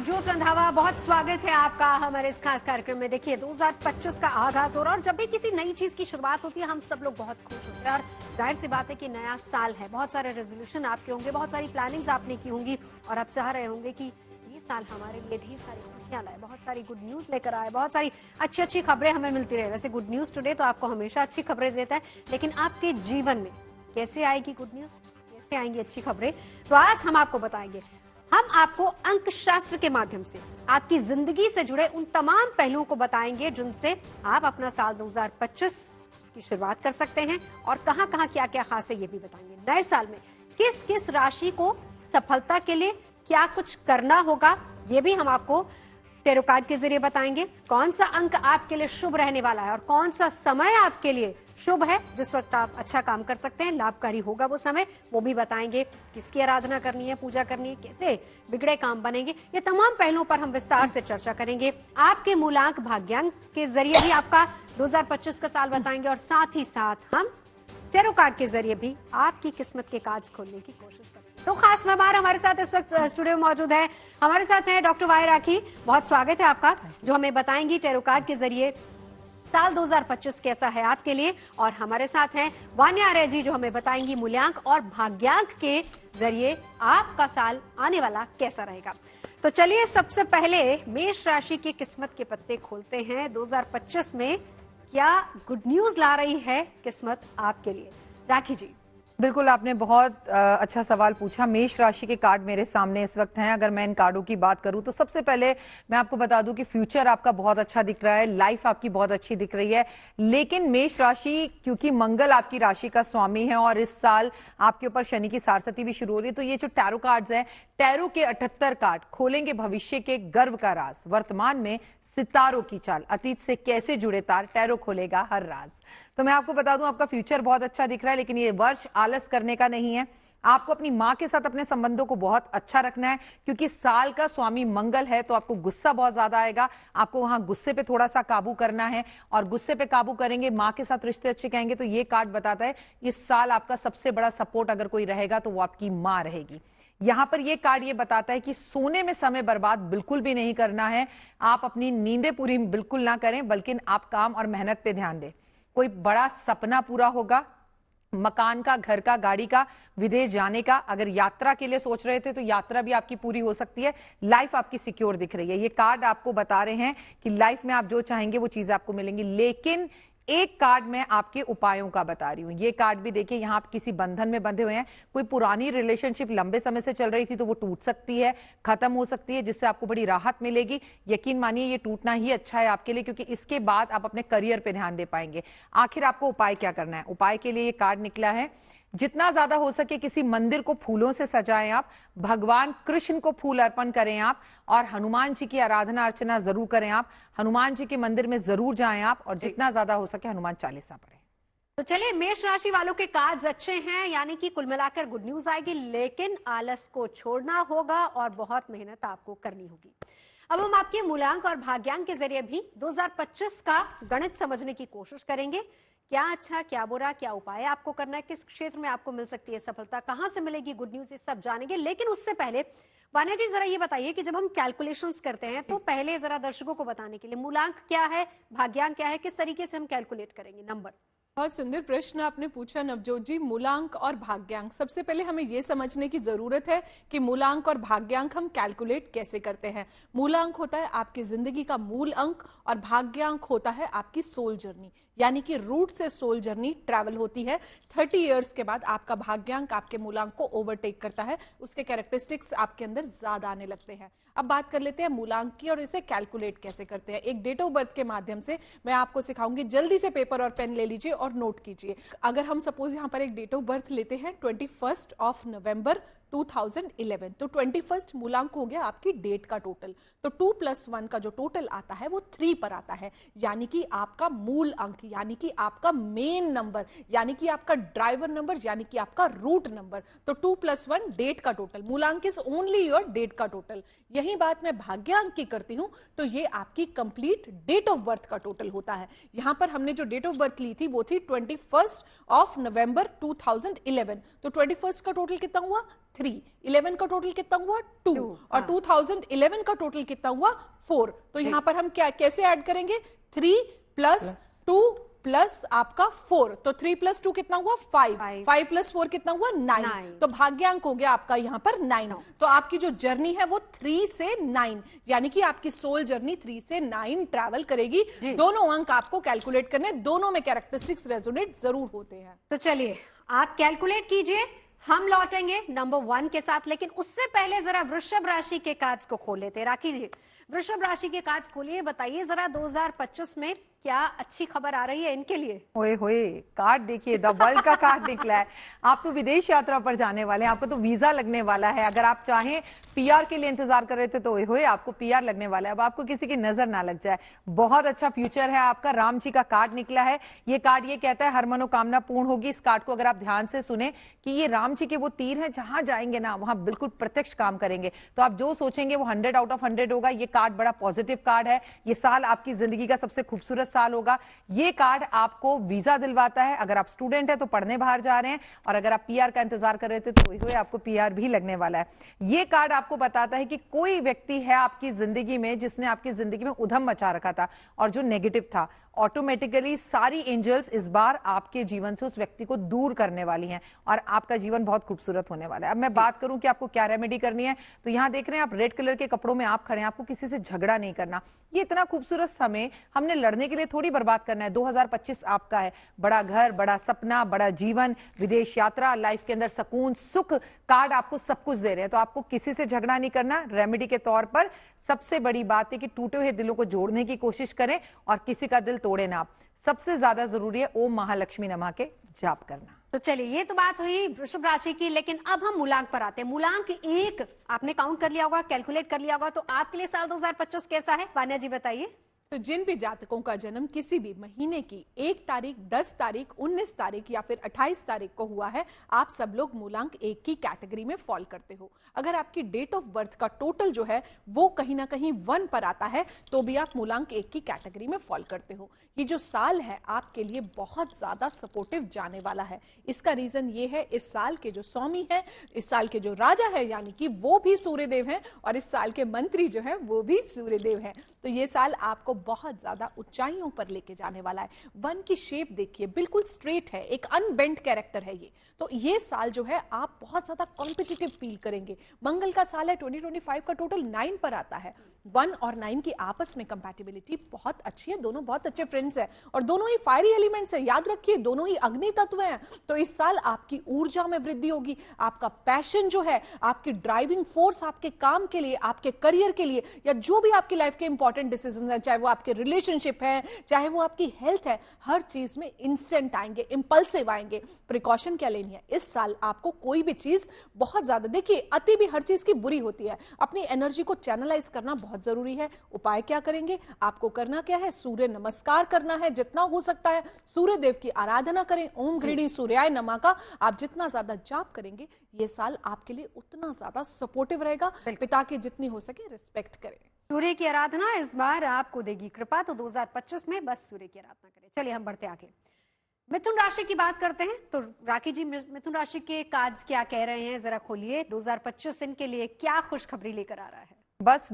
नवजोत रंधावा, बहुत स्वागत है आपका हमारे इस खास कार्यक्रम में। देखिए 2025 का आगाज हो रहा है और जब भी किसी नई चीज की शुरुआत होती है हम सब लोग बहुत खुश होते हैं और जाहिर सी बात है कि नया साल है, बहुत सारे रेजोल्यूशन आपके होंगे, बहुत सारी प्लानिंग्स आपने की होंगी और आप चाह रहे होंगे कि ये साल हमारे लिए ढेर सारी खुशियां लाए, बहुत सारी गुड न्यूज लेकर आए, बहुत सारी अच्छी अच्छी खबरें हमें मिलती रहे। वैसे गुड न्यूज टुडे तो आपको हमेशा अच्छी खबरें देता है, लेकिन आपके जीवन में कैसे आएगी गुड न्यूज, कैसे आएंगी अच्छी खबरें, तो आज हम आपको बताएंगे। हम आपको अंक शास्त्र के माध्यम से आपकी जिंदगी से जुड़े उन तमाम पहलुओं को बताएंगे जिनसे आप अपना साल 2025 की शुरुआत कर सकते हैं और कहां कहां क्या क्या खास है ये भी बताएंगे। नए साल में किस किस राशि को सफलता के लिए क्या कुछ करना होगा ये भी हम आपको टैरो कार्ड के जरिए बताएंगे। कौन सा अंक आपके लिए शुभ रहने वाला है और कौन सा समय आपके लिए शुभ है जिस वक्त आप अच्छा काम कर सकते हैं, लाभकारी होगा वो समय, वो भी बताएंगे। किसकी आराधना करनी है, पूजा करनी है, कैसे बिगड़े काम बनेंगे, ये तमाम पहलुओं पर हम विस्तार से चर्चा करेंगे। आपके मूलांक भाग्यांक के जरिए भी आपका 2025 का साल बताएंगे और साथ ही साथ हम टैरो कार्ड के जरिए भी आपकी किस्मत के कार्ड्स खोलने की कोशिश करेंगे। तो खास मेहमान हमारे साथ इस वक्त स्टूडियो में मौजूद है। हमारे साथ हैं डॉक्टर वाई राखी, बहुत स्वागत है आपका, जो हमें बताएंगी टैरो कार्ड के जरिए साल 2025 कैसा है आपके लिए। और हमारे साथ हैं वान्या आर्य जी, जो हमें बताएंगी मूल्यांक और भाग्यांक के जरिए आपका साल आने वाला कैसा रहेगा। तो चलिए सबसे पहले मेष राशि की किस्मत के पत्ते खोलते हैं। 2025 में क्या गुड न्यूज ला रही है किस्मत आपके लिए, राखी जी? बिल्कुल, आपने बहुत अच्छा सवाल पूछा। मेष राशि के कार्ड मेरे सामने इस वक्त हैं। अगर मैं इन कार्डों की बात करूं तो सबसे पहले मैं आपको बता दूं कि फ्यूचर आपका बहुत अच्छा दिख रहा है, लाइफ आपकी बहुत अच्छी दिख रही है। लेकिन मेष राशि, क्योंकि मंगल आपकी राशि का स्वामी है और इस साल आपके ऊपर शनि की सारसती भी शुरू हो रही है, तो ये जो टैरो कार्ड्स हैं, टैरो के 78 कार्ड खोलेंगे भविष्य के गर्व का राज, वर्तमान में सितारों की चाल, अतीत से कैसे जुड़े तार, टैरो खोलेगा हर राज। तो मैं आपको बता दूं आपका फ्यूचर बहुत अच्छा दिख रहा है, लेकिन ये वर्ष आलस करने का नहीं है। आपको अपनी मां के साथ अपने संबंधों को बहुत अच्छा रखना है, क्योंकि साल का स्वामी मंगल है, तो आपको गुस्सा बहुत ज्यादा आएगा। आपको वहां गुस्से पे थोड़ा सा काबू करना है और गुस्से पे काबू करेंगे, मां के साथ रिश्ते अच्छे कहेंगे। तो ये कार्ड बताता है इस साल आपका सबसे बड़ा सपोर्ट अगर कोई रहेगा तो वो आपकी मां रहेगी। यहां पर यह कार्ड ये बताता है कि सोने में समय बर्बाद बिल्कुल भी नहीं करना है। आप अपनी नींदें पूरी बिल्कुल ना करें, बल्कि आप काम और मेहनत पे ध्यान दें। कोई बड़ा सपना पूरा होगा, मकान का, घर का, गाड़ी का, विदेश जाने का। अगर यात्रा के लिए सोच रहे थे तो यात्रा भी आपकी पूरी हो सकती है। लाइफ आपकी सिक्योर दिख रही है। ये कार्ड आपको बता रहे हैं कि लाइफ में आप जो चाहेंगे वो चीजें आपको मिलेंगी। लेकिन एक कार्ड मैं आपके उपायों का बता रही हूं। ये कार्ड भी देखिए, यहां आप किसी बंधन में बंधे हुए हैं। कोई पुरानी रिलेशनशिप लंबे समय से चल रही थी तो वो टूट सकती है, खत्म हो सकती है, जिससे आपको बड़ी राहत मिलेगी। यकीन मानिए ये टूटना ही अच्छा है आपके लिए, क्योंकि इसके बाद आप अपने करियर पे ध्यान दे पाएंगे। आखिर आपको उपाय क्या करना है? उपाय के लिए ये कार्ड निकला है, जितना ज्यादा हो सके किसी मंदिर को फूलों से सजाएं आप, भगवान कृष्ण को फूल अर्पण करें आप, और हनुमान जी की आराधना अर्चना जरूर करें आप। हनुमान जी के मंदिर में जरूर जाएं आप, और जितना ज्यादा हो सके हनुमान चालीसा पढ़ें। तो चलिए, मेष राशि वालों के कार्ड्स अच्छे हैं, यानी कि कुल मिलाकर गुड न्यूज आएगी, लेकिन आलस को छोड़ना होगा और बहुत मेहनत आपको करनी होगी। अब हम आपके मूल्यांक और भाग्यांक के जरिए भी 2025 का गणित समझने की कोशिश करेंगे। क्या अच्छा, क्या बुरा, क्या उपाय आपको करना है, किस क्षेत्र में आपको मिल सकती है सफलता, कहां से मिलेगी गुड न्यूज, ये सब जानेंगे। लेकिन उससे पहले वान्या जी जरा ये बताइए कि जब हम कैलकुलेशंस करते हैं तो पहले जरा दर्शकों को बताने के लिए मूलांक क्या है, भाग्यांक क्या है, किस तरीके से हम कैलकुलेट करेंगे नंबर। बहुत सुंदर प्रश्न आपने पूछा नवजोत जी। मूलांक और भाग्यांक, सबसे पहले हमें यह समझने की जरूरत है कि मूलांक और भाग्यांक हम कैलकुलेट कैसे करते हैं। मूलांक होता है आपकी जिंदगी का मूल अंक और भाग्यांक होता है आपकी सोल जर्नी, यानी कि रूट से सोल जर्नी ट्रैवल होती है। 30 इयर्स के बाद आपका भाग्यांक आपके मूलांक को ओवरटेक करता है, उसके कैरेक्टरिस्टिक्स आपके अंदर ज्यादा आने लगते हैं। अब बात कर लेते हैं मूलांक की और इसे कैलकुलेट कैसे करते हैं। एक डेट ऑफ बर्थ के माध्यम से मैं आपको सिखाऊंगी। जल्दी से पेपर और पेन ले लीजिए और नोट कीजिए। अगर हम सपोज यहाँ पर एक डेट ऑफ बर्थ लेते हैं 21 नवंबर 2011, तो 21 मूलांक हो गया आपकी डेट का टोटल। तो 2 + 1 का जो टोटल आता है वो 3 पर आता है, यानी कि आपका मूल अंक, यानी कि आपका मेन नंबर, यानी कि आपका ड्राइवर नंबर, यानी कि आपका रूट नंबर। तो 2 + 1 डेट का टोटल, मूलांक इज ओनली योर डेट का टोटल। यही बात मैं भाग्यांक की करती हूं तो ये आपकी कंप्लीट डेट ऑफ बर्थ का टोटल होता है। यहां पर हमने जो डेट ऑफ बर्थ ली थी वो थी 21 नवंबर 2011, तो 21 का टोटल कितना हुआ? 3, 11 का टोटल कितना हुआ 2 और 2011 का टोटल कितना हुआ 4। तो यहां पर हम क्या कैसे ऐड करेंगे 3 + 2 प्लस आपका 4, तो 3 + 2 कितना हुआ 5, 5 + 4 कितना हुआ 9। तो भाग्यांक हो गया आपका यहां पर 9। तो आपकी जो जर्नी है वो 3 से 9, यानी कि आपकी सोल जर्नी 3 से 9 ट्रैवल करेगी। दोनों अंक आपको कैलकुलेट करने, दोनों में कैरेक्टरिस्टिक्स रेजोनेट जरूर होते हैं। तो चलिए आप कैलकुलेट कीजिए, हम लौटेंगे नंबर 1 के साथ, लेकिन उससे पहले जरा वृषभ राशि के कार्ड्स को खोल लेते। राखी जी, वृषभ राशि के कार्ड्स खोलिए, बताइए जरा 2025 में क्या अच्छी खबर आ रही है इनके लिए। ओए होए, कार्ड देखिए, द वर्ल्ड का कार्ड निकला है। आप तो विदेश यात्रा पर जाने वाले हैं, आपको तो वीजा लगने वाला है। अगर आप चाहें पीआर के लिए इंतजार कर रहे थे तो ओए होए, आपको पीआर लगने वाला है। अब आपको किसी की नजर ना लग जाए, बहुत अच्छा फ्यूचर है आपका। राम जी का कार्ड निकला है। ये कार्ड ये कहता है हर मनोकामना पूर्ण होगी। इस कार्ड को अगर आप ध्यान से सुने कि ये राम जी के वो तीर हैं, जहां जाएंगे ना वहां बिल्कुल प्रत्यक्ष काम करेंगे। तो आप जो सोचेंगे वो 100 आउट ऑफ 100 होगा। ये कार्ड बड़ा पॉजिटिव कार्ड है। ये साल आपकी जिंदगी का सबसे खूबसूरत साल होगा। ये कार्ड आपको वीजा दिलवाता है। अगर आप स्टूडेंट है तो पढ़ने बाहर जा रहे हैं, और अगर आप पीआर का इंतजार कर रहे थे तो आपको पीआर भी लगने वाला है। ये कार्ड आपको बताता है कि कोई व्यक्ति है आपकी जिंदगी में जिसने आपकी जिंदगी में उधम मचा रखा था और जो नेगेटिव था, ऑटोमेटिकली सारी एंजल्स इस बार आपके जीवन से उस व्यक्ति को दूर करने वाली हैं और आपका जीवन बहुत खूबसूरत होने वाला है। अब मैं बात करूं कि आपको क्या रेमेडी करनी है, तो यहां देख रहे हैं आप रेड कलर के कपड़ों में आप खड़े हैं। आपको किसी से झगड़ा नहीं करना। ये इतना खूबसूरत समय हमने लड़ने के लिए थोड़ी बर्बाद करना है। 2025 आपका है। बड़ा घर, बड़ा सपना, बड़ा जीवन, विदेश यात्रा, लाइफ के अंदर सुकून, सुख, कार्ड आपको सब कुछ दे रहे हैं। तो आपको किसी से झगड़ा नहीं करना। रेमेडी के तौर पर सबसे बड़ी बात है कि टूटे हुए दिलों को जोड़ने की कोशिश करें और किसी का दिल तोड़े ना। सबसे ज्यादा जरूरी है ओम महालक्ष्मी नमः के जाप करना। तो चलिए, ये तो बात हुई वृषभ राशि की, लेकिन अब हम मूलांक पर आते हैं। मूलांक 1 आपने काउंट कर लिया होगा, कैलकुलेट कर लिया होगा, तो आपके लिए साल 2025 कैसा है, वान्या जी बताइए। तो जिन भी जातकों का जन्म किसी भी महीने की 1 तारीख, 10 तारीख, 19 तारीख या फिर 28 तारीख को हुआ है, आप सब लोग मूलांक 1 की कैटेगरी में फॉल करते हो। अगर आपकी डेट ऑफ बर्थ का टोटल जो है वो कहीं ना कहीं 1 पर आता है तो भी आप मूलांक 1 की कैटेगरी में फॉल करते हो। ये जो साल है आपके लिए बहुत ज्यादा सपोर्टिव जाने वाला है। इसका रीजन ये है, इस साल के जो स्वामी है, इस साल के जो राजा है, यानी कि वो भी सूर्यदेव हैं और इस साल के मंत्री जो है वो भी सूर्यदेव हैं। तो ये साल आपको बहुत ज्यादा ऊंचाइयों पर लेके जाने वाला है। 1 की शेप देखिए, बिल्कुल स्ट्रेट है, एक अनबेंट कैरेक्टर है ये। तो ये साल जो है आप बहुत ज्यादा कॉम्पिटिटिव फील करेंगे। मंगल का साल है, 2025 का टोटल 9 पर आता है। 1 और 9 की आपस में कंपैटिबिलिटी बहुत अच्छी है। दोनों बहुत अच्छे फ्रेंड्स हैं और दोनों ही फायरी एलिमेंट्स हैं। याद रखिए, दोनों ही अग्नि तत्व हैं। तो इस साल आपकी ऊर्जा में वृद्धि होगी। आपका पैशन जो है, आपकी ड्राइविंग फोर्स, आपके काम के लिए, आपके करियर के लिए, या जो भी आपकी लाइफ के इंपॉर्टेंट डिसीजन है, चाहे वो आपके रिलेशनशिप है, चाहे वो आपकी हेल्थ है, हर चीज में इंस्टेंट आएंगे, इंपल्सिव आएंगे। प्रिकॉशन क्या लेनी है, इस साल आपको कोई भी चीज बहुत ज्यादा, देखिए अति भी हर चीज की बुरी होती है। अपनी एनर्जी को चैनलाइज करना बहुत जरूरी है। उपाय क्या करेंगे, आपको करना क्या है, सूर्य नमस्कार करना है जितना हो सकता है। सूर्य देव की आराधना करें, ओम गृणी सूर्याय नमः का आप जितना ज्यादा जाप करेंगे, ये साल आपके लिए उतना ज्यादा सपोर्टिव रहेगा। पिता की जितनी हो सके रिस्पेक्ट करें। सूर्य की आराधना इस बार आपको देगी कृपा, तो 2025 में बस सूर्य की आराधना करें। चलिए हम बढ़ते आगे, मिथुन राशि की बात करते हैं। तो राखी जी, मिथुन राशि के कार्ड्स क्या कह रहे हैं, जरा खोलिए। 2025 इनके लिए क्या खुशखबरी लेकर आ रहा है। बस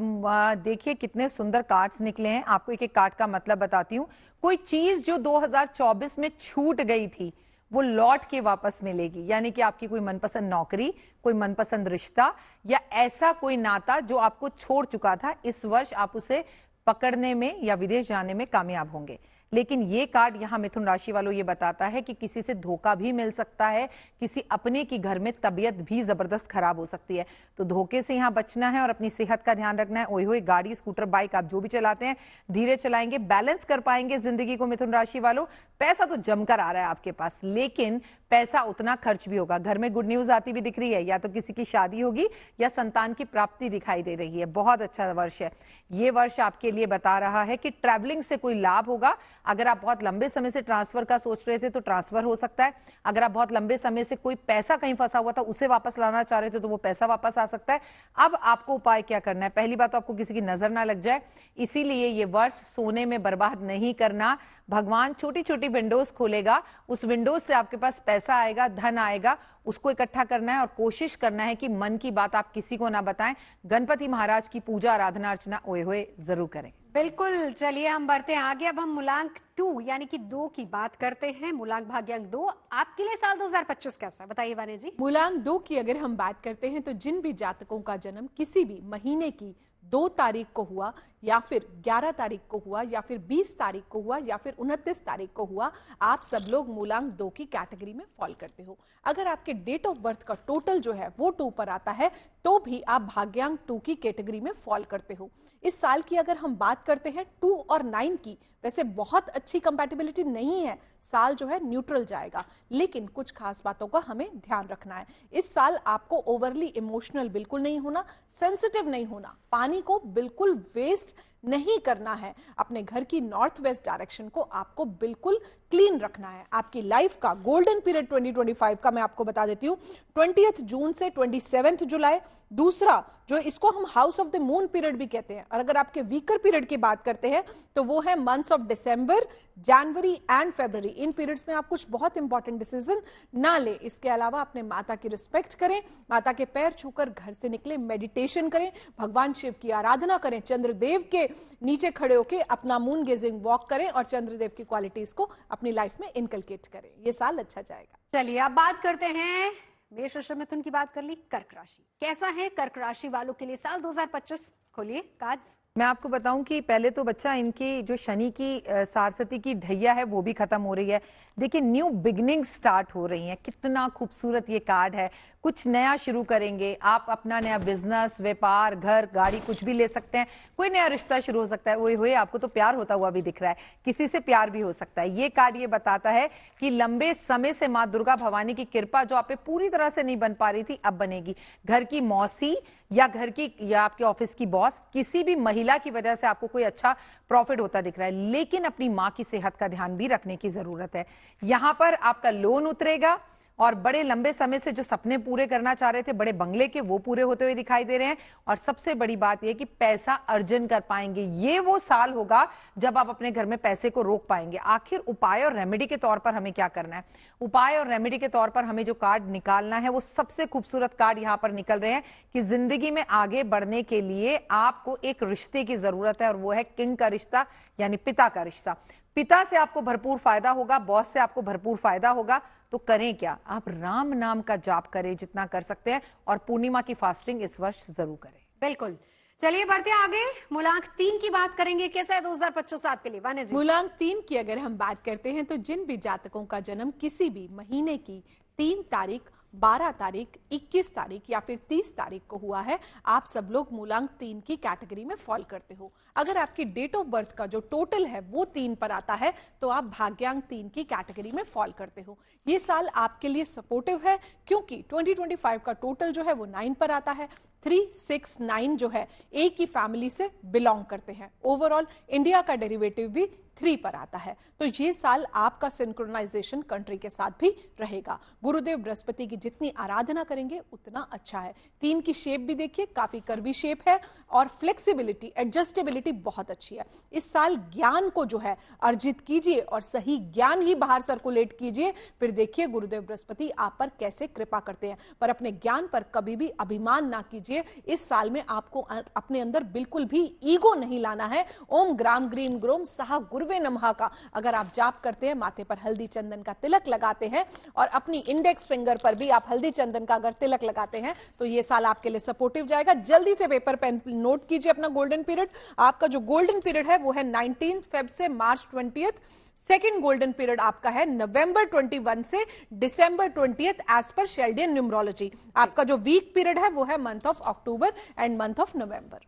देखिए कितने सुंदर कार्ड्स निकले हैं। आपको एक एक कार्ड का मतलब बताती हूँ। कोई चीज जो 2024 में छूट गई थी वो लौट के वापस मिलेगी, यानी कि आपकी कोई मनपसंद नौकरी, कोई मनपसंद रिश्ता या ऐसा कोई नाता जो आपको छोड़ चुका था, इस वर्ष आप उसे पकड़ने में या विदेश जाने में कामयाब होंगे। लेकिन ये कार्ड यहां मिथुन राशि वालों ये बताता है कि किसी से धोखा भी मिल सकता है, किसी अपने की घर में तबीयत भी जबरदस्त खराब हो सकती है। तो धोखे से यहां बचना है और अपनी सेहत का ध्यान रखना है। ओए होए, गाड़ी, स्कूटर, बाइक आप जो भी चलाते हैं धीरे चलाएंगे, बैलेंस कर पाएंगे जिंदगी को। मिथुन राशि वालों, पैसा तो जमकर आ रहा है आपके पास, लेकिन पैसा उतना खर्च भी होगा। घर में गुड न्यूज आती भी दिख रही है, या तो किसी की शादी होगी या संतान की प्राप्ति दिखाई दे रही है। बहुत अच्छा वर्ष है ये। वर्ष आपके लिए बता रहा है कि ट्रैवलिंग से कोई लाभ होगा। अगर आप बहुत लंबे समय से ट्रांसफर का सोच रहे थे तो ट्रांसफर हो सकता है। अगर आप बहुत लंबे समय से कोई पैसा कहीं फंसा हुआ था उसे वापस लाना चाह रहे थे तो वो पैसा वापस आ सकता है। अब आपको उपाय क्या करना है, पहली बात तो आपको किसी की नजर ना लग जाए, इसीलिए ये वर्ष सोने में बर्बाद नहीं करना, भगवान छोटी छोटी विंडोज खोलेगा, उस विंडोज से आपके पास पैसा आएगा, धन आएगा, उसको इकट्ठा करना है और कोशिश करना है कि मन की बात आप किसी को ना बताएं। गणपति महाराज की पूजा आराधना अर्चना ओए होए जरूर करें। बिल्कुल, चलिए हम बढ़ते हैं आगे। अब हम मूलांक 2 यानी कि 2 की बात करते हैं। मूलांक भाग्यांक 2 आपके लिए साल 2025 कैसा है, बताइए वानी जी। मूलांक 2 की अगर हम बात करते हैं तो जिन भी जातकों का जन्म किसी भी महीने की 2 तारीख को हुआ या फिर 11 तारीख को हुआ या फिर 20 तारीख को हुआ या फिर 29 तारीख को हुआ, आप सब लोग मूलांक 2 की कैटेगरी में फॉल करते हो। अगर आपके डेट ऑफ बर्थ का टोटल जो है वो 2 पर आता है तो भी आप भाग्यांक 2 की कैटेगरी में फॉल करते हो। इस साल की अगर हम बात करते हैं 2 और 9 की, वैसे बहुत अच्छी कंपैटिबिलिटी नहीं है, साल जो है न्यूट्रल जाएगा, लेकिन कुछ खास बातों का हमें ध्यान रखना है। इस साल आपको ओवरली इमोशनल बिल्कुल नहीं होना, सेंसिटिव नहीं होना, पानी को बिल्कुल वेस्ट नहीं करना है। अपने घर की नॉर्थ वेस्ट डायरेक्शन को आपको बिल्कुल क्लीन रखना है। आपकी लाइफ का गोल्डन पीरियड 2025 का मैं आपको बता देती हूँ, 20 जून से 27 जुलाई। दूसरा जो इसको हम house of the moon period भी कहते हैं, और अगर आपके वीकर पीरियड की बात करते हैं तो वो है months of December, January and February. In periods में आप कुछ बहुत इंपॉर्टेंट डिसीजन ना ले। इसके अलावा अपने माता की रिस्पेक्ट करें, माता के पैर छूकर घर से निकले, मेडिटेशन करें, भगवान शिव की आराधना करें, चंद्रदेव के नीचे खड़े होकर अपना मून गेजिंग वॉक करें और चंद्रदेव की क्वालिटीज को अपनी लाइफ में इनकलकेट करें। ये साल अच्छा जाएगा। चलिए अब बात करते हैं मेष राशि, मिथुन की बात कर ली, कर्क राशि कैसा है कर्क राशि वालों के लिए साल 2025। खोलिए कार्ड्स। मैं आपको बताऊं कि पहले तो बच्चा इनकी जो शनि की सारस्वती की ढैया है वो भी खत्म हो रही है। देखिए न्यू बिगनिंग स्टार्ट हो रही है। कितना खूबसूरत ये कार्ड है। कुछ नया शुरू करेंगे आप, अपना नया बिजनेस, व्यापार, घर, गाड़ी कुछ भी ले सकते हैं। कोई नया रिश्ता शुरू हो सकता है। वही हुए आपको तो प्यार होता हुआ भी दिख रहा है, किसी से प्यार भी हो सकता है। ये कार्ड ये बताता है कि लंबे समय से माँ दुर्गा भवानी की कृपा जो आप पे पूरी तरह से नहीं बन पा रही थी अब बनेगी। घर की मौसी या घर की या आपके ऑफिस की बॉस, किसी भी महिला की वजह से आपको कोई अच्छा प्रॉफिट होता दिख रहा है, लेकिन अपनी माँ की सेहत का ध्यान भी रखने की जरूरत है। यहां पर आपका लोन उतरेगा और बड़े लंबे समय से जो सपने पूरे करना चाह रहे थे बड़े बंगले के, वो पूरे होते हुए दिखाई दे रहे हैं। और सबसे बड़ी बात यह कि पैसा अर्जन कर पाएंगे। ये वो साल होगा जब आप अपने घर में पैसे को रोक पाएंगे। आखिर उपाय और रेमेडी के तौर पर हमें क्या करना है? उपाय और रेमेडी के तौर पर हमें जो कार्ड निकालना है वो सबसे खूबसूरत कार्ड यहां पर निकल रहे हैं कि जिंदगी में आगे बढ़ने के लिए आपको एक रिश्ते की जरूरत है, और वो है किंग का रिश्ता, यानी पिता का रिश्ता। पिता से आपको भरपूर फायदा होगा, बॉस से आपको भरपूर फायदा होगा। तो करें क्या? आप राम नाम का जाप करें जितना कर सकते हैं, और पूर्णिमा की फास्टिंग इस वर्ष जरूर करें। बिल्कुल, चलिए बढ़ते आगे। मूलांक 3 की बात करेंगे, कैसा है 2025 आपके लिए वानी जी? मूलांक 3 की अगर हम बात करते हैं तो जिन भी जातकों का जन्म किसी भी महीने की 3 तारीख, 12 तारीख, 21 तारीख या फिर 30 तारीख को हुआ है, आप सब लोग मूलांक 3 की कैटेगरी में फॉल करते हो। अगर आपकी डेट ऑफ बर्थ का जो टोटल है वो 3 पर आता है तो आप भाग्यांक 3 की कैटेगरी में फॉल करते हो। ये साल आपके लिए सपोर्टिव है क्योंकि 2025 का टोटल जो है वो 9 पर आता है। 3, 6, 9 जो है एक ही फैमिली से बिलोंग करते हैं। ओवरऑल इंडिया का डेरिवेटिव भी 3 पर आता है। तो ये साल आपका सिंक्रोनाइजेशन कंट्री के साथ भी रहेगा। गुरुदेव बृहस्पति की जितनी आराधना करेंगे उतना अच्छा है। 3 की शेप भी देखिए, काफी कर्वी शेप है और फ्लेक्सिबिलिटी, एडजस्टेबिलिटी बहुत अच्छी है। इस साल ज्ञान को जो है अर्जित कीजिए और सही ज्ञान ही बाहर सर्कुलेट कीजिए, फिर देखिए गुरुदेव बृहस्पति आप पर कैसे कृपा करते हैं। पर अपने ज्ञान पर कभी भी अभिमान ना कीजिए। इस साल में आपको अपने अंदर बिल्कुल भी ईगो नहीं लाना है। ओम ग्राम ग्रीम ग्रोम सहा गुरुवे नमः का अगर आप जाप करते हैं, माथे पर हल्दी चंदन का तिलक लगाते हैं और अपनी इंडेक्स फिंगर पर भी आप हल्दी चंदन का अगर तिलक लगाते हैं तो ये साल आपके लिए सपोर्टिव जाएगा। जल्दी से पेपर पेन नोट कीजिए अपना गोल्डन पीरियड। आपका जो गोल्डन पीरियड है वो है 19 फेब से मार्च 20। सेकेंड गोल्डन पीरियड आपका है नवंबर 21 से दिसंबर 20 एज पर शेल्डियन न्यूमरोलॉजी। आपका जो वीक पीरियड है वो है month of October and month of नवंबर।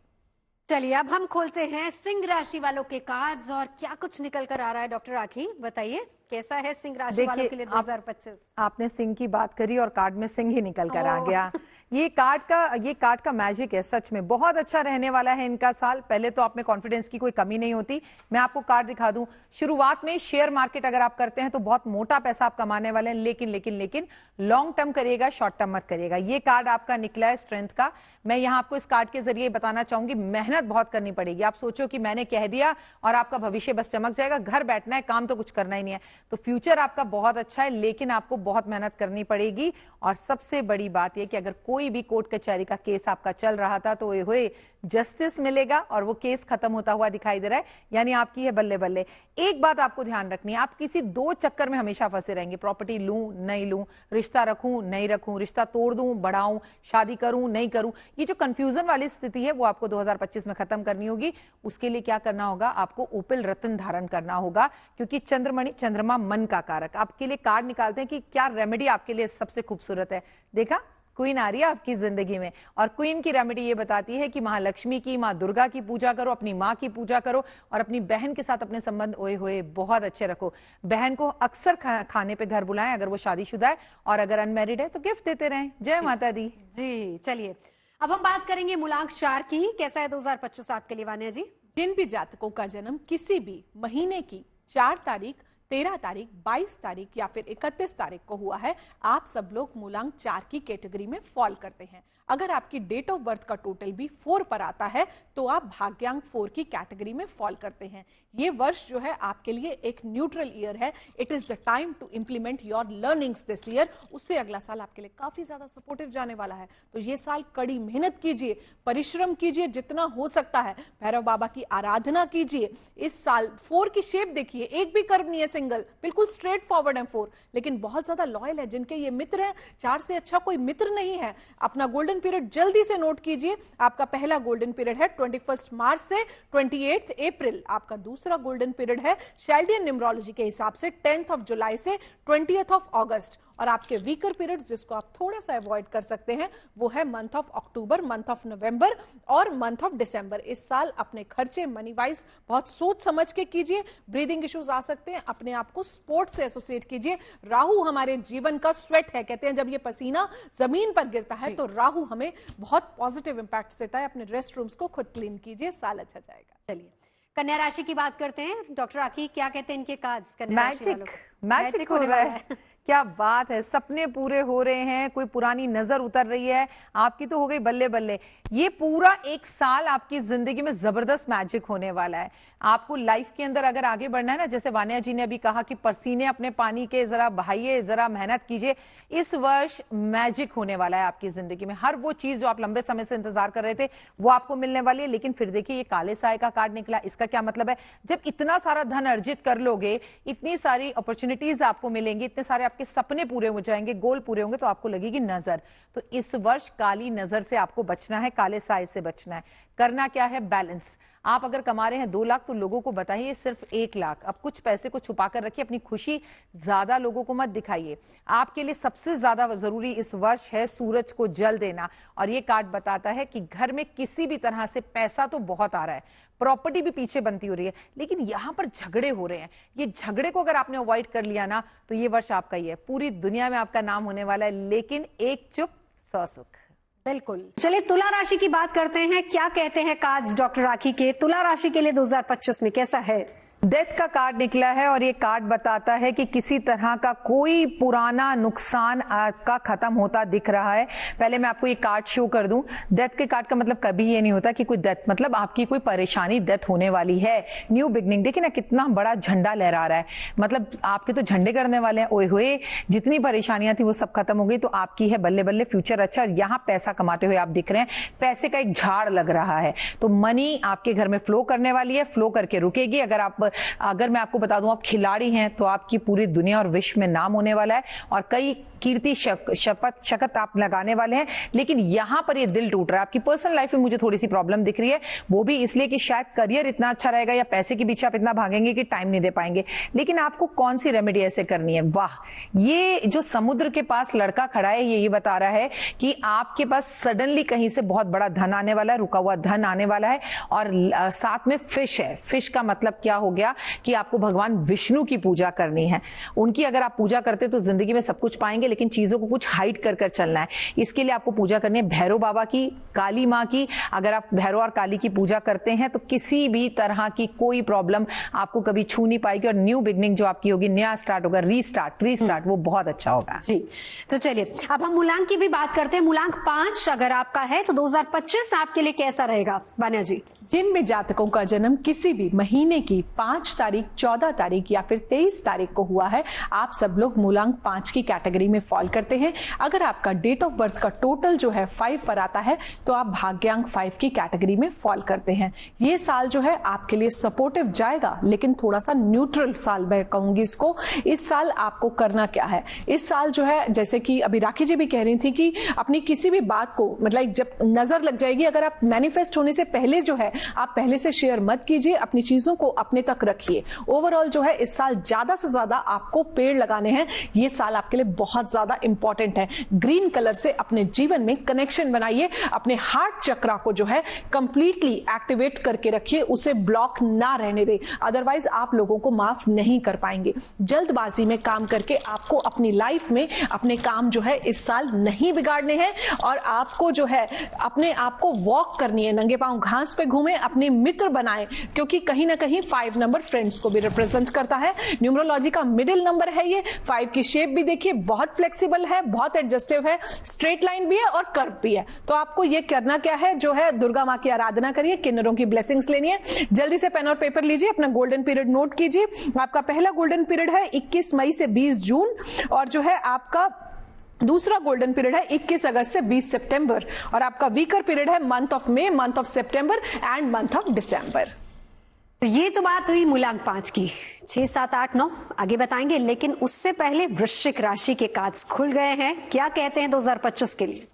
चलिए अब हम खोलते हैं सिंह राशि वालों के कार्ड्स और क्या कुछ निकल कर आ रहा है। डॉक्टर राखी बताइए कैसा है सिंह राशि वालों के लिए 2025? आपने सिंह की बात करी और कार्ड में सिंह ही निकल कर आ गया। ये कार्ड का मैजिक है, सच में बहुत अच्छा रहने वाला है इनका साल। पहले तो आप में कॉन्फिडेंस की कोई कमी नहीं होती। मैं आपको कार्ड दिखा दूं, शुरुआत में शेयर मार्केट अगर आप करते हैं तो बहुत मोटा पैसा आप कमाने वाले हैं, लेकिन लॉन्ग टर्म करिएगा, शॉर्ट टर्म मत करिएगा। ये कार्ड आपका निकला है स्ट्रेंथ का। मैं यहाँ आपको इस कार्ड के जरिए बताना चाहूंगी, मेहनत बहुत करनी पड़ेगी। आप सोचो कि मैंने कह दिया और आपका भविष्य बस चमक जाएगा, घर बैठना है, काम तो कुछ करना ही नहीं है। तो फ्यूचर आपका बहुत अच्छा है, लेकिन आपको बहुत मेहनत करनी पड़ेगी। और सबसे बड़ी बात यह कि अगर कोई भी कोर्ट कचहरी का केस आपका चल रहा था तो हुए जस्टिस मिलेगा और वो केस खत्म होता हुआ दिखाई दे रहा है, यानी आपकी है बल्ले बल्ले। एक बात आपको ध्यान रखनी है, आप किसी दो चक्कर में हमेशा फंसे रहेंगे। प्रॉपर्टी लूं नहीं लूं, रिश्ता रखूं नहीं रखूं, रिश्ता तोड़ दूं बढ़ाऊं, शादी करूं नहीं करूं, ये जो कंफ्यूजन वाली स्थिति है वो आपको 2025 में खत्म करनी होगी। उसके लिए क्या करना होगा, आपको ओपिल रत्न धारण करना होगा, क्योंकि चंद्रमा मन का कारक। आपके लिए कार्ड निकालते हैं कि क्या रेमेडी आपके लिए सबसे खूबसूरत है। देखा, क्वीन आ रही है आपकी जिंदगी में, और क्वीन की रेमेडी ये बताती है कि महालक्ष्मी की, माँ दुर्गा की पूजा करो, अपनी माँ की पूजा करो और अपनी बहन के साथ अपने संबंध ओए होए बहुत अच्छे रखो। बहन को अक्सर खाने पे घर बुलाएं अगर वो शादीशुदा है, और अगर अनमैरिड है तो गिफ्ट देते रहें। जय माता दी। जी चलिए, अब हम बात करेंगे मूलांक 4 की। कैसा है 2025 आपके लिए वान्या जी? जिन भी जातकों का जन्म किसी भी महीने की 4 तारीख, 13 तारीख, 22 तारीख या फिर 31 तारीख को हुआ है, आप सब लोग मूलांक 4 की कैटेगरी में फॉल करते हैं। अगर आपकी डेट ऑफ बर्थ का टोटल भी 4 पर आता है तो आप भाग्यांक 4 की कैटेगरी में फॉल करते हैं। ये वर्ष जो है आपके लिए एक न्यूट्रल ईयर है। It is the time to implement your learnings this year. उससे अगला साल आपके लिए काफी ज्यादा सपोर्टिव जाने वाला है। तो ये साल कड़ी मेहनत कीजिए, परिश्रम कीजिए जितना हो सकता है, भैरव बाबा की आराधना कीजिए। इस साल 4 की शेप देखिए, एक भी कर्व नहीं है सिंगल, बिल्कुल स्ट्रेट फॉरवर्ड है 4, लेकिन बहुत ज्यादा लॉयल है। जिनके ये मित्र हैं, 4 से अच्छा कोई मित्र नहीं है। अपना गोल्डन पीरियड जल्दी से नोट कीजिए। आपका पहला गोल्डन पीरियड है 21 मार्च से 28 अप्रैल। आपका दूसरा गोल्डन पीरियड है शेल्डियन न्यूमरोलॉजी के हिसाब से 10 जुलाई से 20 अगस्त। और आपके वीकर पीरियड्स जिसको आप थोड़ा सा अवॉइड कर सकते हैं वो है month of October, month of नवंबर और मंथ ऑफ दिसंबर। इस साल अपने खर्चे मनी वाइज बहुत सोच समझ के कीजिए। ब्रीदिंग इश्यूज आ सकते हैं, अपने आप को स्पोर्ट्स से एसोसिएट कीजिए। राहु हमारे जीवन का स्वेट है, कहते हैं जब ये पसीना जमीन पर गिरता है तो राहु हमें बहुत पॉजिटिव इंपैक्ट देता है। अपने रेस्ट रूम्स को खुद क्लीन कीजिए, साल अच्छा जाएगा। चलिए कन्या राशि की बात करते हैं। डॉक्टर राखी, क्या कहते हैं इनके कार्ड्स कन्या राशि वालों को? मैजिक हो रहा है। क्या बात है, सपने पूरे हो रहे हैं, कोई पुरानी नजर उतर रही है। आपकी तो हो गई बल्ले बल्ले। ये पूरा एक साल आपकी जिंदगी में जबरदस्त मैजिक होने वाला है। आपको लाइफ के अंदर अगर आगे बढ़ना है ना, जैसे वान्या जी ने अभी कहा कि पसीने अपने पानी के जरा बहाइए, जरा मेहनत कीजिए। इस वर्ष मैजिक होने वाला है आपकी जिंदगी में। हर वो चीज जो आप लंबे समय से इंतजार कर रहे थे वो आपको मिलने वाली है। लेकिन फिर देखिए, ये काले साए का कार्ड निकला। इसका क्या मतलब है? जब इतना सारा धन अर्जित कर लोगे, इतनी सारी अपॉर्चुनिटीज आपको मिलेंगी, इतने सारे आपके सपने पूरे हो जाएंगे, गोल पूरे होंगे, तो आपको लगेगी नजर। तो इस वर्ष काली नजर से आपको बचना है, काले साए से बचना है। करना क्या है? बैलेंस। आप अगर कमा रहे हैं 2 लाख तो लोगों को बताइए सिर्फ 1 लाख। अब कुछ पैसे को छुपा कर रखिए, अपनी खुशी ज्यादा लोगों को मत दिखाइए। आपके लिए सबसे ज्यादा जरूरी इस वर्ष है सूरज को जल देना। और ये कार्ड बताता है कि घर में किसी भी तरह से पैसा तो बहुत आ रहा है, प्रॉपर्टी भी पीछे बनती हो रही है, लेकिन यहां पर झगड़े हो रहे हैं। ये झगड़े को अगर आपने अवॉइड कर लिया ना तो ये वर्ष आपका ही है। पूरी दुनिया में आपका नाम होने वाला है, लेकिन एक चुप 100 सुख। बिल्कुल। चलिए तुला राशि की बात करते हैं। क्या कहते हैं कार्ड्स डॉक्टर राखी के? तुला राशि के लिए 2025 में कैसा है? डेथ का कार्ड निकला है और ये कार्ड बताता है कि किसी तरह का कोई पुराना नुकसान आपका खत्म होता दिख रहा है। पहले मैं आपको ये कार्ड शो कर दूं। डेथ के कार्ड का मतलब कभी ये नहीं होता कि कोई डेथ मतलब आपकी कोई परेशानी, डेथ होने वाली है, न्यू बिगनिंग। देखिए ना कितना बड़ा झंडा लहरा रहा है, मतलब आपके तो झंडे करने वाले हैं। ओए होए, जितनी परेशानियां थी वो सब खत्म हो गई, तो आपकी है बल्ले बल्ले फ्यूचर अच्छा। यहाँ पैसा कमाते हुए आप दिख रहे हैं, पैसे का एक झाड़ लग रहा है। तो मनी आपके घर में फ्लो करने वाली है, फ्लो करके रुकेगी। अगर मैं आपको बता दूं आप खिलाड़ी हैं तो आपकी पूरी दुनिया और विश्व में नाम होने वाला है और कई कीर्ति शपथ आप लगाने वाले हैं। लेकिन यहां पर ये दिल टूट रहा है। आपकी पर्सनल लाइफ में मुझे थोड़ी सी प्रॉब्लम दिख रही है, वो भी इसलिए कि शायद करियर इतना अच्छा रहेगा या पैसे के पीछे आप इतना भागेंगे कि टाइम नहीं दे पाएंगे। लेकिन आपको कौन सी रेमेडी ऐसे करनी है? वाह, ये जो समुद्र के पास लड़का खड़ा है ये बता रहा है कि आपके पास सडनली कहीं से बहुत बड़ा धन आने वाला है, रुका हुआ धन आने वाला है। और साथ में फिश है। फिश का मतलब क्या हो गया? गया कि आपको भगवान विष्णु की पूजा करनी है। उनकी अगर आप पूजा करते तो जिंदगी में सब कुछ पाएंगे, लेकिन चीजों को कुछ हाइड कर कर चलना है। इसके लिए आपको पूजा करनी है भैरव बाबा की, काली माँ की। अगर आप भैरव और काली की पूजा करते हैं तो किसी भी तरह की कोई प्रॉब्लम आपको कभी छू नहीं पाएगी, और न्यू बिगनिंग जो आपकी होगी, नया स्टार्ट होगा, रीस्टार्ट, वो बहुत अच्छा होगा जी। तो चलिए अब हम मूलांक की भी बात करते हैं। मूलांक 5 अगर आपका है तो 2025 आपके लिए कैसा रहेगा वान्या जी? जिन भी जातकों का जन्म किसी भी महीने की 5 तारीख, 14 तारीख या फिर 23 तारीख को हुआ है, आप सब लोग मूलांक 5 की कैटेगरी में फॉल करते हैं। अगर आपका डेट ऑफ बर्थ का टोटल जो है 5 पर आता है तो आप भाग्यांक 5 की कैटेगरी में फॉल करते हैं। ये साल जो है आपके लिए सपोर्टिव जाएगा, लेकिन थोड़ा सा न्यूट्रल साल मैं कहूंगी इसको। इस साल आपको करना क्या है? इस साल जो है, जैसे कि अभी राखी जी भी कह रही थी कि अपनी किसी भी बात को, मतलब जब नजर लग जाएगी, अगर आप मैनिफेस्ट होने से पहले जो है आप पहले से शेयर मत कीजिए, अपनी चीजों को अपने तक रखिए। ओवरऑल जो है इस साल ज्यादा से ज्यादा आपको पेड़ लगाने हैं। ये साल आपके लिए बहुत ज्यादा इंपॉर्टेंट है। ग्रीन कलर से अपने जीवन में कनेक्शन बनाइए, अपने हार्ट चक्रा को जो है कंप्लीटली एक्टिवेट करके रखिए, उसे ब्लॉक ना रहने दे, अदरवाइज आप लोगों को माफ नहीं कर पाएंगे। जल्दबाजी में काम करके आपको अपनी लाइफ में अपने काम जो है इस साल नहीं बिगाड़ने हैं, और आपको जो है अपने आप को वॉक करनी है, नंगे पांव घास पे घूमें, अपने मित्र बनाएं, क्योंकि कहीं ना कहीं 5 नंबर फ्रेंड्स को भी रिप्रेजेंट करता है। न्यूमरोलॉजी का मिडिल नंबर है ये। 5 की शेप भी देखिए, बहुत फ्लेक्सिबल है, बहुत एडजस्टिव है, स्ट्रेट लाइन भी है और कर्व भी है। तो आपको ये करना क्या है, जो है दुर्गा माँ की आराधना करिए, किन्नरों की ब्लेसिंग्स लेनी है। जल्दी से पेन और पेपर लीजिए, अपना गोल्डन पीरियड नोट कीजिए। आपका पहला गोल्डन पीरियड है 21 मई से 20 जून, और जो है आपका दूसरा गोल्डन पीरियड है 21 अगस्त से 20 सितंबर, और आपका वीकर पीरियड है month of May, month of September and month of December. तो ये तो बात हुई मूलांक 5 की। 6, 7, 8, 9 आगे बताएंगे, लेकिन उससे पहले वृश्चिक राशि के कार्ड्स खुल गए हैं। क्या कहते हैं 2025 के लिए?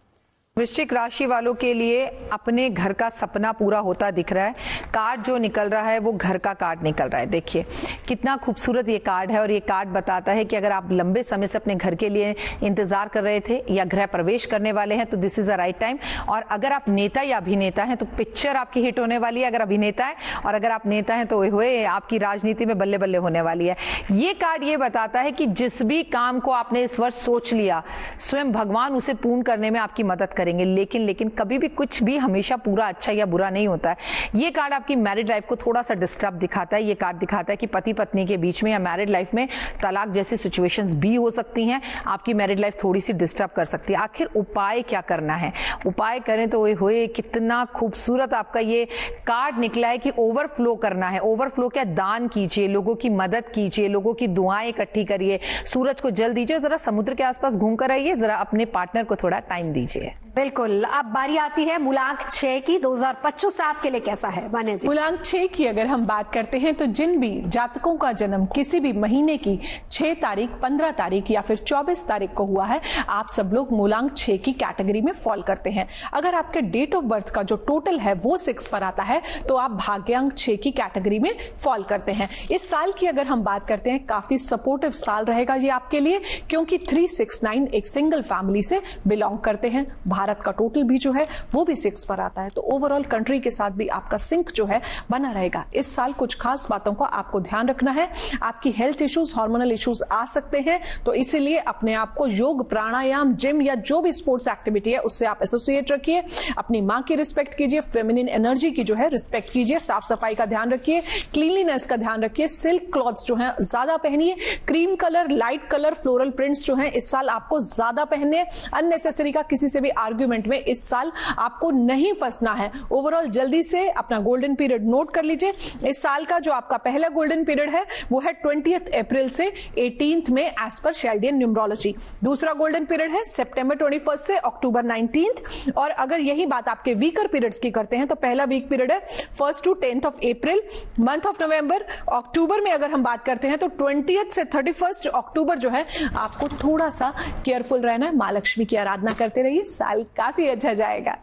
वृश्चिक राशि वालों के लिए अपने घर का सपना पूरा होता दिख रहा है। कार्ड जो निकल रहा है वो घर का कार्ड निकल रहा है। देखिए कितना खूबसूरत ये कार्ड है, और ये कार्ड बताता है कि अगर आप लंबे समय से अपने घर के लिए इंतजार कर रहे थे या गृह प्रवेश करने वाले हैं तो this is a right time. और अगर आप नेता या अभिनेता हैं तो पिक्चर आपकी हिट होने वाली है, अगर अभिनेता है, और अगर आप नेता हैं तो हुए आपकी राजनीति में बल्ले बल्ले होने वाली है। ये कार्ड ये बताता है कि जिस भी काम को आपने इस वर्ष सोच लिया, स्वयं भगवान उसे पूर्ण करने में आपकी मदद करेंगे। लेकिन कभी भी कुछ भी हमेशा पूरा अच्छा या बुरा नहीं होता है। ये कार्ड आपकी मैरिड लाइफ को थोड़ा सा डिस्टर्ब दिखाता है। ये कार्ड दिखाता है कि पति पत्नी के बीच में या मैरिड लाइफ में तलाक जैसी सिचुएशंस भी हो सकती हैं। आपकी मैरिड लाइफ थोड़ी सी डिस्टर्ब कर सकती है। आखिर उपाय क्या करना है? उपाय करें तो हुए कितना खूबसूरत आपका ये कार्ड निकला है कि ओवरफ्लो करना है। ओवरफ्लो क्या? दान कीजिए, लोगों की मदद कीजिए, लोगों की दुआएं इकट्ठी करिए, सूरज को जल दीजिए, जरा समुद्र के आसपास घूम कर आइए, जरा अपने पार्टनर को थोड़ा टाइम दीजिए। बिल्कुल। अब बारी आती है मूलांक 6 की। 2025 आपके लिए कैसा है वान्या जी? मूलांक 6 की अगर हम बात करते हैं तो जिन भी जातकों का जन्म किसी भी महीने की 6 तारीख, 15 तारीख या फिर 24 तारीख को हुआ है, आप सब लोग मूलांक 6 की कैटेगरी में फॉल करते हैं। अगर आपके डेट ऑफ बर्थ का जो टोटल है वो 6 पर आता है तो आप भाग्यांक 6 की कैटेगरी में फॉल करते हैं। इस साल की अगर हम बात करते हैं, काफी सपोर्टिव साल रहेगा ये आपके लिए, क्योंकि 369 एक सिंगल फैमिली से बिलोंग करते हैं। भारत का टोटल भी जो है वो भी 6 पर आता है, तो ओवरऑल कंट्री के साथ भी आपका सिंक जो है बना रहेगा। इस साल कुछ खास बातों का आपको ध्यान रखना है। आपकी हेल्थ इश्यूज, हार्मोनल इश्यूज आ सकते हैं, तो इसीलिए अपने आप को योग, प्राणायाम, जिम या जो भी स्पोर्ट्स एक्टिविटी है उससे आप एसोसिएट रखिए। अपनी माँ की रिस्पेक्ट कीजिए, फेमिनिन एनर्जी की जो है रिस्पेक्ट कीजिए, साफ सफाई का ध्यान रखिए, क्लीनलीनेस का ध्यान रखिए, सिल्क क्लॉथ्स जो है ज्यादा पहनिए, cream colour, light colour, floral prints जो है इस साल आपको ज्यादा पहनने। अननेसेसरी का किसी से भी आर्ग्यूमेंट में इस साल आपको नहीं फंसना है। ओवरऑल जल्दी से अपना गोल्डन पीरियड नोट कर लीजिए। इस साल का जो आपका पहला गोल्डन पीरियड है वो है 20 अप्रैल से 18 में एज पर शेल्डियन न्यूमरोलॉजी। दूसरा गोल्डन पीरियड है सितंबर 21 से अक्टूबर 19। और अगर यही बात आपके वीकर पीरियड्स की करते हैं तो पहला वीक पीरियड है 1 to 10 of April, month of November. अक्टूबर में अगर हम बात करते हैं तो 20 से 31 अक्टूबर जो है आपको थोड़ा सा केयरफुल रहना है। माँ लक्ष्मी की आराधना करते रहिए, साल काफी अच्छा जाएगा।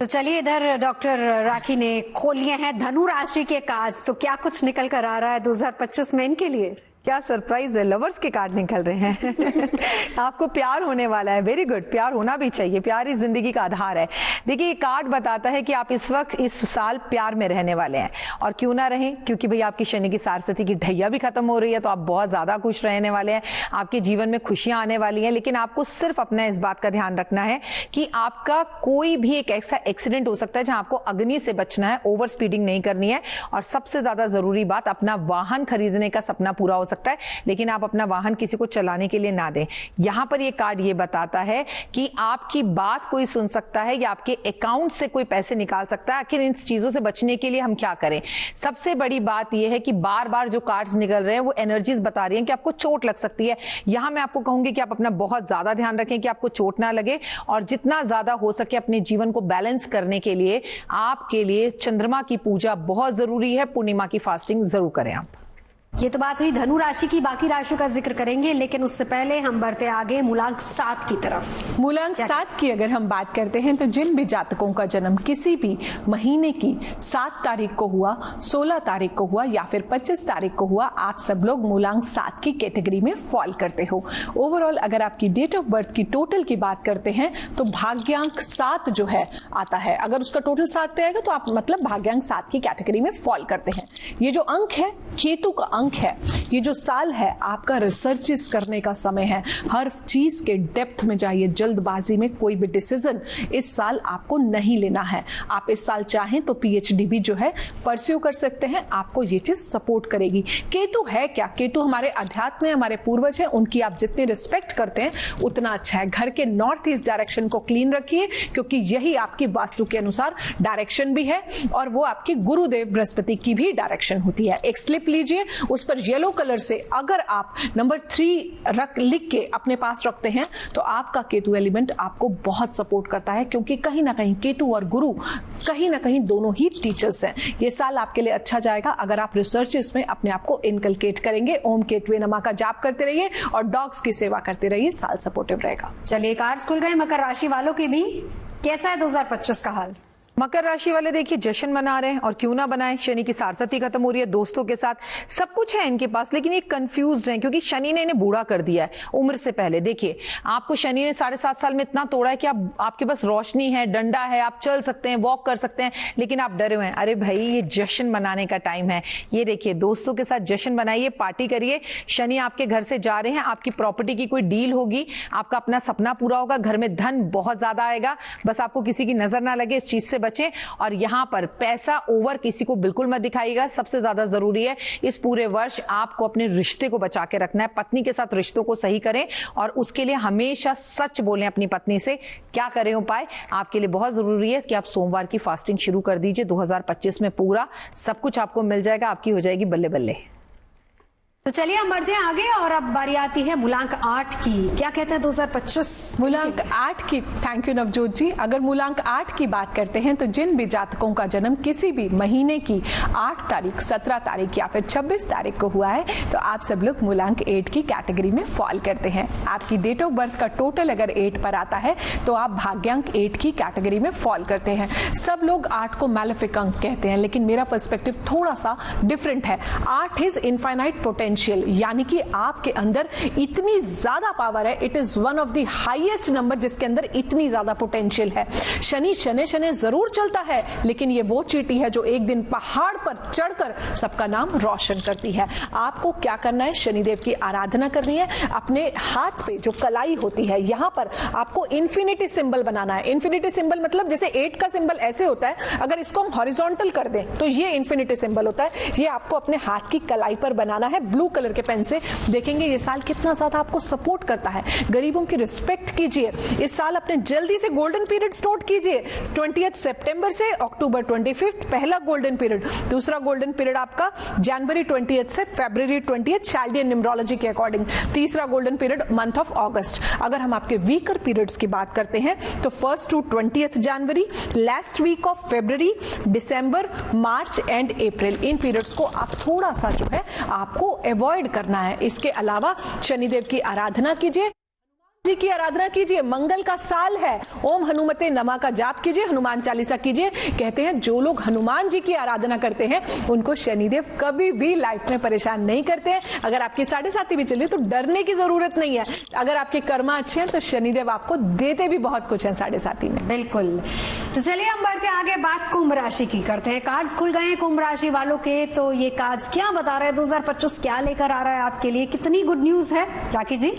तो चलिए, इधर डॉक्टर राखी ने खोल लिए हैं धनु राशि के कार्ड। तो क्या कुछ निकल कर आ रहा है 2025 में इनके लिए? क्या सरप्राइज है, लवर्स के कार्ड निकल रहे हैं। आपको प्यार होने वाला है, वेरी गुड, प्यार होना भी चाहिए, प्यार ही जिंदगी का आधार है। देखिए ये कार्ड बताता है कि आप इस वक्त इस साल प्यार में रहने वाले हैं, और क्यों ना रहें, क्योंकि भाई आपकी शनि की सारस्वती की ढैया भी खत्म हो रही है, तो आप बहुत ज्यादा खुश रहने वाले हैं, आपके जीवन में खुशियां आने वाली हैं। लेकिन आपको सिर्फ अपना इस बात का ध्यान रखना है कि आपका कोई भी एक ऐसा एक्सीडेंट हो सकता है जहां आपको अग्नि से बचना है, ओवर स्पीडिंग नहीं करनी है, और सबसे ज्यादा जरूरी बात, अपना वाहन खरीदने का सपना पूरा हो सकता है, लेकिन आप अपना वाहन किसी को चलाने के लिए ना दें। यहां पर ये कार्ड ये बताता है कि आपकी बात कोई सुन सकता है या आपके अकाउंट से कोई पैसे निकाल सकता है। आखिर इन चीजों से बचने के लिए हम क्या करें? सबसे बड़ी बात यह है कि बार बार जो कार्ड्स निकल रहे हैं वो एनर्जीज बता रही हैं कि आपको चोट लग सकती है। यहां मैं आपको कहूंगी कि आप अपना बहुत ज्यादा ध्यान रखें कि आपको चोट ना लगे, और जितना ज्यादा हो सके अपने जीवन को बैलेंस करने के लिए आपके लिए चंद्रमा की पूजा बहुत जरूरी है। पूर्णिमा की फास्टिंग जरूर करें आप। ये तो बात हुई धनु राशि की, बाकी राशियों का जिक्र करेंगे, लेकिन उससे पहले हम बढ़ते आगे मूलांक 7 की तरफ। मूलांक 7 की अगर हम बात करते हैं तो जिन भी जातकों का जन्म किसी भी महीने की 7 तारीख को हुआ, 16 तारीख को हुआ या फिर 25 तारीख को हुआ, आप सब लोग मूलांक 7 की कैटेगरी में फॉल करते हो। ओवरऑल अगर आपकी डेट ऑफ बर्थ की टोटल की बात करते हैं तो भाग्यांक 7 जो है आता है, अगर उसका टोटल 7 पे आएगा तो आप मतलब भाग्यांक 7 की कैटेगरी में फॉल करते हैं। ये जो अंक है केतु का अंक है, ये जो साल है आपका रिसर्चेस करने का समय है, हर चीज के डेप्थ में जाइए, जल्दबाजी में कोई भी डिसीजन इस साल आपको नहीं लेना है। आप इस साल चाहें तो पीएचडी भी जो है परस्यू कर सकते हैं, आपको ये चीज सपोर्ट करेगी। केतु है क्या? केतु हमारे अध्यात्म में हमारे पूर्वज हैं, उनकी आप जितनी रिस्पेक्ट करते हैं उतना अच्छा है। घर के नॉर्थ ईस्ट डायरेक्शन को क्लीन रखिए, क्योंकि यही आपकी वास्तु के अनुसार डायरेक्शन भी है, और वो आपके गुरुदेव बृहस्पति की भी डायरेक्शन होती है। एक स्लिप लीजिए, उस पर येलो कलर से अगर आप नंबर 3 लिख के अपने पास रखते हैं तो आपका केतु एलिमेंट आपको बहुत सपोर्ट करता है, क्योंकि कहीं ना कहीं केतु और गुरु कहीं ना कहीं दोनों ही टीचर्स हैं। ये साल आपके लिए अच्छा जाएगा अगर आप रिसर्चेस में अपने आप को इनकलकेट करेंगे। ओम केतुवे नमः का जाप करते रहिए और डॉग्स की सेवा करते रहिए, साल सपोर्टिव रहेगा। चलिए कार्ड्स खुल गए मकर राशि वालों के भी। कैसा है 2025 का हाल? मकर राशि वाले देखिए जश्न मना रहे हैं, और क्यों ना बनाएं, शनि की सारस्वती खत्म हो रही है, दोस्तों के साथ सब कुछ है इनके पास, लेकिन ये कंफ्यूज्ड हैं क्योंकि शनि ने इन्हें बूढ़ा कर दिया है उम्र से पहले। देखिए आपको शनि ने 7.5 साल में इतना तोड़ा है कि आपके पास रोशनी है, डंडा है, आप चल सकते हैं, वॉक कर सकते हैं, लेकिन आप डरे हुए हैं। अरे भाई ये जश्न मनाने का टाइम है। ये देखिए दोस्तों के साथ जश्न मनाइए, पार्टी करिए। शनि आपके घर से जा रहे हैं, आपकी प्रॉपर्टी की कोई डील होगी, आपका अपना सपना पूरा होगा, घर में धन बहुत ज्यादा आएगा। बस आपको किसी की नजर ना लगे, इस चीज से बचें। और यहां पर पैसा ओवर किसी को बिल्कुल मत दिखाइएगा। सबसे ज्यादा जरूरी है इस पूरे वर्ष आपको अपने रिश्ते को बचा के रखना है। पत्नी के साथ रिश्तों को सही करें, और उसके लिए हमेशा सच बोलें अपनी पत्नी से। क्या करें उपाय? आपके लिए बहुत जरूरी है कि आप सोमवार की फास्टिंग शुरू कर दीजिए। 2025 में पूरा सब कुछ आपको मिल जाएगा, आपकी हो जाएगी बल्ले बल्ले। तो चलिए हम बढ़ते हैं आगे, और अब बारी आती है मूलांक 8 की। क्या कहते हैं 2025 मूलांक 8 की? थैंक यू नवजोत जी। अगर मूलांक 8 की बात करते हैं तो जिन भी जातकों का जन्म किसी भी महीने की 8 तारीख, 17 तारीख या फिर 26 तारीख को हुआ है, तो आप सब लोग मूलांक 8 की कैटेगरी में फॉल करते हैं। आपकी डेट ऑफ बर्थ का टोटल अगर 8 पर आता है तो आप भाग्यांक 8 की कैटेगरी में फॉल करते हैं। सब लोग 8 को मैलेफिक अंक कहते हैं, लेकिन मेरा पर्सपेक्टिव थोड़ा सा डिफरेंट है। 8 इज इनफाइनाइट पोटेंशियल, यानी कि आपके अंदर इतनी ज्यादा पावर है। It is one of the highest number जिसके अंदर इतनी ज्यादा पोटेंशियल है। शनि शनि शनि जरूर चलता है, लेकिन ये वो चींटी है जो एक दिन पहाड़ पर चढ़कर सबका नाम रोशन करती है। आपको क्या करना है? शनिदेव की आराधना करनी है। अपने हाथ पे जो कलाई होती है यहां पर आपको इंफिनिटी सिंबल बनाना है। इंफिनिटी सिंबल मतलब जैसे 8 का सिंबल ऐसे होता है, अगर इसको हम हॉरिजॉन्टल कर दें तो ये इंफिनिटी सिंबल होता है। ये आपको अपने हाथ की कलाई पर बनाना है ब्लू कलर के पेन से। देखेंगे ये साल कितना ज्यादा आपको सपोर्ट करता है। गरीबों की रिस्पेक्ट कीजिए। इस साल अपने जल्दी से गोल्डन पीरियड नोट कीजिए। 20 सितंबर से अक्टूबर 25 पहला गोल्डन पीरियड, दूसरा गोल्डन पीरियड आपका जनवरी 20 से फरवरी 20 चाल्डियन न्यूमरोलॉजी के अकॉर्डिंग, तीसरा गोल्डन पीरियड मंथ ऑफ अगस्त। अगर हम आपके वीकर पीरियड्स की बात करते हैं तो 1 to 20 जनवरी, last week of February, December, March and April, इन पीरियड्स को आप थोड़ा सा जो है आपको अवॉइड करना है। इसके अलावा शनिदेव की आराधना कीजिए। जी की आराधना कीजिए, मंगल का साल है, ओम हनुमते नमः का जाप कीजिए, हनुमान चालीसा कीजिए। कहते हैं जो लोग हनुमान जी की आराधना करते हैं उनको शनिदेव कभी भी लाइफ में परेशान नहीं करते हैं। अगर आपकी 7.5 भी चली तो डरने की जरूरत नहीं है। अगर आपके कर्मा अच्छे हैं तो शनिदेव आपको देते भी बहुत कुछ है 7.5 में। बिल्कुल। तो चलिए हम बढ़ते आगे, बात कुंभ राशि की करते हैं। कार्ड्स खुल गए हैं कुंभ राशि वालों के, तो ये कार्ड्स क्या बता रहे हैं? 2025 क्या लेकर आ रहा है आपके लिए? कितनी गुड न्यूज है राखी जी?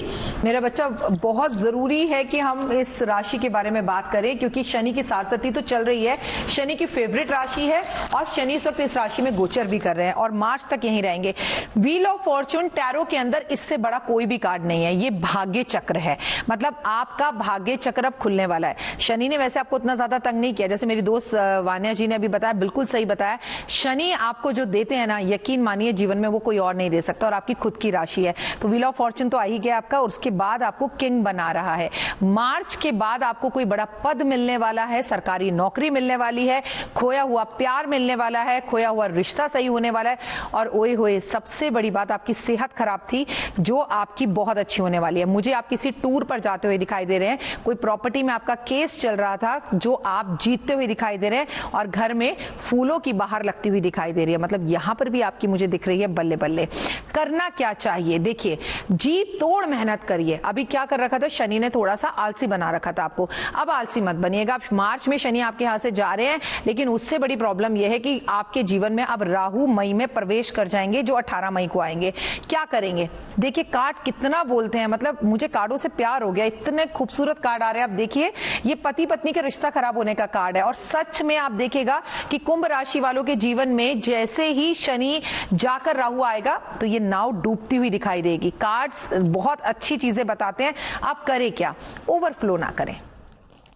मेरा बच्चा, बहुत जरूरी है कि हम इस राशि के बारे में बात करें क्योंकि शनि की सारसती तो चल रही है। शनि की फेवरेट राशि है और शनि इस वक्त इस राशि में गोचर भी कर रहे हैं और मार्च तक यहीं रहेंगे। व्हील ऑफ फॉर्च्यून टैरो के अंदर इससे बड़ा कोई भी कार्ड नहीं है। ये भाग्य चक्र है, मतलब आपका भाग्य चक्र अब खुलने वाला है। शनि ने वैसे आपको उतना ज्यादा तंग नहीं किया, जैसे मेरी दोस्त वान्या जी ने अभी बताया, बिल्कुल सही बताया। शनि आपको जो देते हैं ना, यकीन मानिए जीवन में वो कोई और नहीं दे सकता और आपकी खुद की राशि है। तो व्हील ऑफ फॉर्च्यून तो आ ही गया आपका, उसके बाद आपको किंग बना रहा है। मार्च के बाद आपको कोई बड़ा पद मिलने वाला है, सरकारी नौकरी मिलने वाली है, खोया हुआ प्यार मिलने वाला है, खोया हुआ रिश्ता सही होने वाला है। और ओए होए, सबसे बड़ी बात, आपकी सेहत खराब थी जो आपकी बहुत अच्छी होने वाली है। मुझे आप किसी टूर पर जाते हुए दिखाई दे रहे हैं, कोई प्रॉपर्टी में आपका केस चल रहा था जो आप जीतते हुए दिखाई दे रहे हैं और घर में फूलों की बाहर लगती हुई दिखाई दे रही है। मतलब यहां पर भी आपकी मुझे दिख रही है बल्ले बल्ले। करना क्या चाहिए? देखिए, जी तोड़ मेहनत करिए। अभी क्या कर रखा था शनि ने? थोड़ा सा आलसी बना रखा था आपको। अब आलसी मत बनिएगा। अब मार्च में शनि आपके यहां से जा रहे हैं, लेकिन उससे बड़ी प्रॉब्लम यह है कि आपके जीवन में अब राहु मई में प्रवेश कर जाएंगे, जो 18 मई को आएंगे। क्या करेंगे? देखिए, कार्ड कितना बोलते हैं, मतलब मुझे कार्डों से प्यार हो गया। इतने खूबसूरत कार्ड आ रहे हैं। आप देखिए, ये पति पत्नी का रिश्ता खराब होने का कार्ड है और सच में आप देखिएगा कि कुंभ राशि वालों के जीवन में जैसे ही शनि जाकर राहु आएगा तो ये नाव डूबती हुई दिखाई देगी। कार्ड्स बहुत अच्छी चीजें बताते हैं। आप करें क्या? ओवरफ्लो ना करें,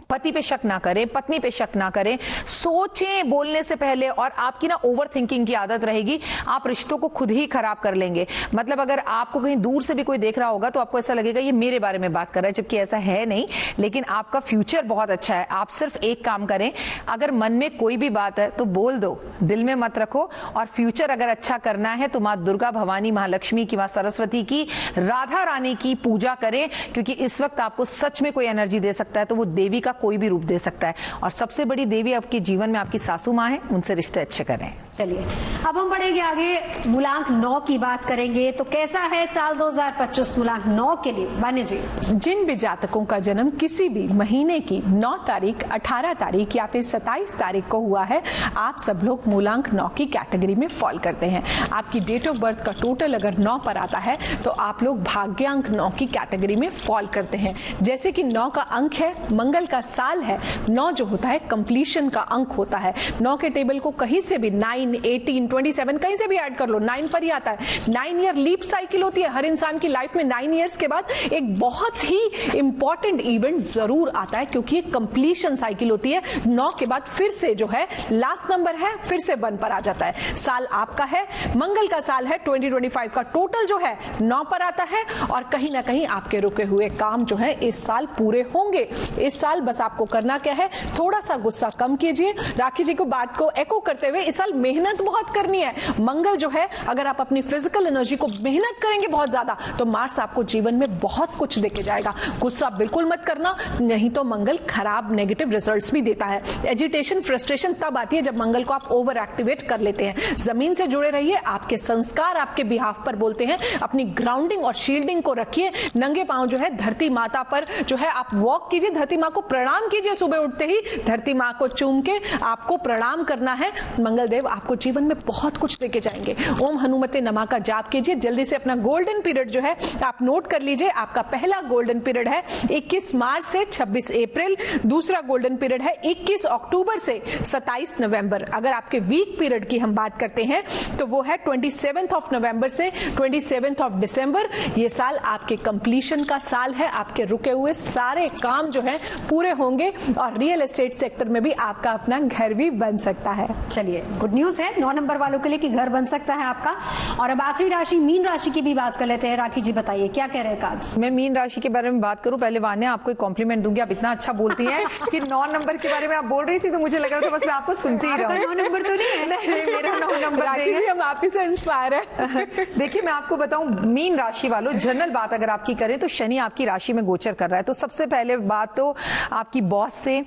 पति पे शक ना करें, पत्नी पे शक ना करें, सोचें बोलने से पहले। और आपकी ना ओवर थिंकिंग की आदत रहेगी, आप रिश्तों को खुद ही खराब कर लेंगे। मतलब अगर आपको कहीं दूर से भी कोई देख रहा होगा तो आपको ऐसा लगेगा ये मेरे बारे में बात कर रहा है, जबकि ऐसा है नहीं। लेकिन आपका फ्यूचर बहुत अच्छा है। आप सिर्फ एक काम करें, अगर मन में कोई भी बात है तो बोल दो, दिल में मत रखो। और फ्यूचर अगर अच्छा करना है तो माँ दुर्गा, भवानी, महालक्ष्मी की, माँ सरस्वती की, राधा रानी की पूजा करें, क्योंकि इस वक्त आपको सच में कोई एनर्जी दे सकता है तो वो देवी का कोई भी रूप दे सकता है। और सबसे बड़ी देवी आपके जीवन में आपकी सासू माँ है, उनसे रिश्ते अच्छे करें। चलिए अब हम बढ़ेंगे आगे, मूलांक 9 की बात करेंगे। तो कैसा है साल 2025 मूलांक 9 के लिए? बानी जी, जिन भी जातकों का जन्म किसी भी महीने की 9 तारीख, 18 तारीख या फिर 27 तारीख को हुआ है, आप सब लोग मूलांक 9 की कैटेगरी में फॉल करते हैं। आपकी डेट ऑफ बर्थ का टोटल अगर 9 पर आता है तो आप लोग भाग्यांक 9 की कैटेगरी में फॉल करते हैं। जैसे कि 9 का अंक है, मंगल का साल है। 9 जो होता है कंप्लीशन का अंक होता है। 9 के टेबल को कहीं से भी 9, 18, 27 कहीं से भी ऐड कर लो, 9 पर ही आता है। 9 ईयर लीप साइकिल होती है। हर इंसान की लाइफ में 9 ईयर्स के बाद एक बहुत ही इंपॉर्टेंट इवेंट जरूर आता है, क्योंकि ये कंप्लीशन साइकिल होती है। 9 के बाद फिर से जो है लास्ट नंबर है, फिर से 1 पर आ जाता है। साल आपका है, मंगल का साल है। 2025 का टोटल जो है 9 पर आता है और कहीं ना कहीं आपके रुके हुए काम जो है इस साल पूरे होंगे। इस साल बस आपको करना क्या है, थोड़ा सा गुस्सा कम कीजिए। राखी जी को बात को एको करते हुए, इस साल मेहनत बहुत करनी है। मंगल जो है, अगर आप अपनी फिजिकल एनर्जी को मेहनत करेंगे बहुत ज्यादा तो मार्स आपको जीवन में बहुत कुछ देके जाएगा। गुस्सा बिल्कुल मत करना, नहीं तो मंगल खराब नेगेटिव रिजल्ट्स भी देता है। एजिटेशन, फ्रस्ट्रेशन तब आती है जब मंगल को आप ओवर एक्टिवेट कर लेते हैं। जमीन से जुड़े रहिए, आपके संस्कार आपके बिहाफ पर बोलते हैं। अपनी ग्राउंडिंग और शील्डिंग को रखिए। नंगे पांव जो है धरती माता पर जो है आप वॉक कीजिए, धरती माँ को प्रणाम कीजिए। सुबह उठते ही धरती माँ को चूम के आपको प्रणाम करना है। मंगल देव आपको जीवन में बहुत कुछ देके जाएंगे। ओम हनुमते नमः का जाप कीजिए। जल्दी से अपना गोल्डन पीरियड जो है आप नोट कर लीजिए। आपका पहला गोल्डन पीरियड है 21 मार्च से 26 अप्रैल। दूसरा गोल्डन पीरियड है 21 अक्टूबर से 27 नवंबर। अगर आपके वीक पीरियड की हम बात करते हैं तो वो है 27 ऑफ नवंबर से 27 ऑफ दिसंबर। ये साल आपके कंप्लीशन का साल है। आपके रुके हुए सारे काम जो है पूरे होंगे और रियल एस्टेट सेक्टर में भी आपका अपना घर भी बन सकता है। चलिए गुड न्यूज है 9 नंबर वालों के लिए कि घर बन सकता है आपका। और अब आखिरी राशि मीन राशि की भी बात कर लेते हैं। राखी जी बताइए क्या कह रहे हैं कार्ड्स? मैं मीन राशि के बारे में बात करूं, पहले वान्या आपको एक कॉम्प्लीमेंट दूंगी। आप इतना अच्छा बोलती हैं कि 9 नंबर के बारे में आप बोल रही थी तो मुझे लग रहा था बस मैं आपको सुनती ही रहूं। 9 नंबर तो नहीं है। नहीं, मेरा 9 नंबर राखी जी, हम आप ही से इंस्पायर है। देखिए मैं आपको बताऊं, मीन राशि वालों, जनरल बात अगर आपकी करें तो शनि आपकी राशि में गोचर कर रहा है। तो सबसे पहले बात तो आपकी बॉस से,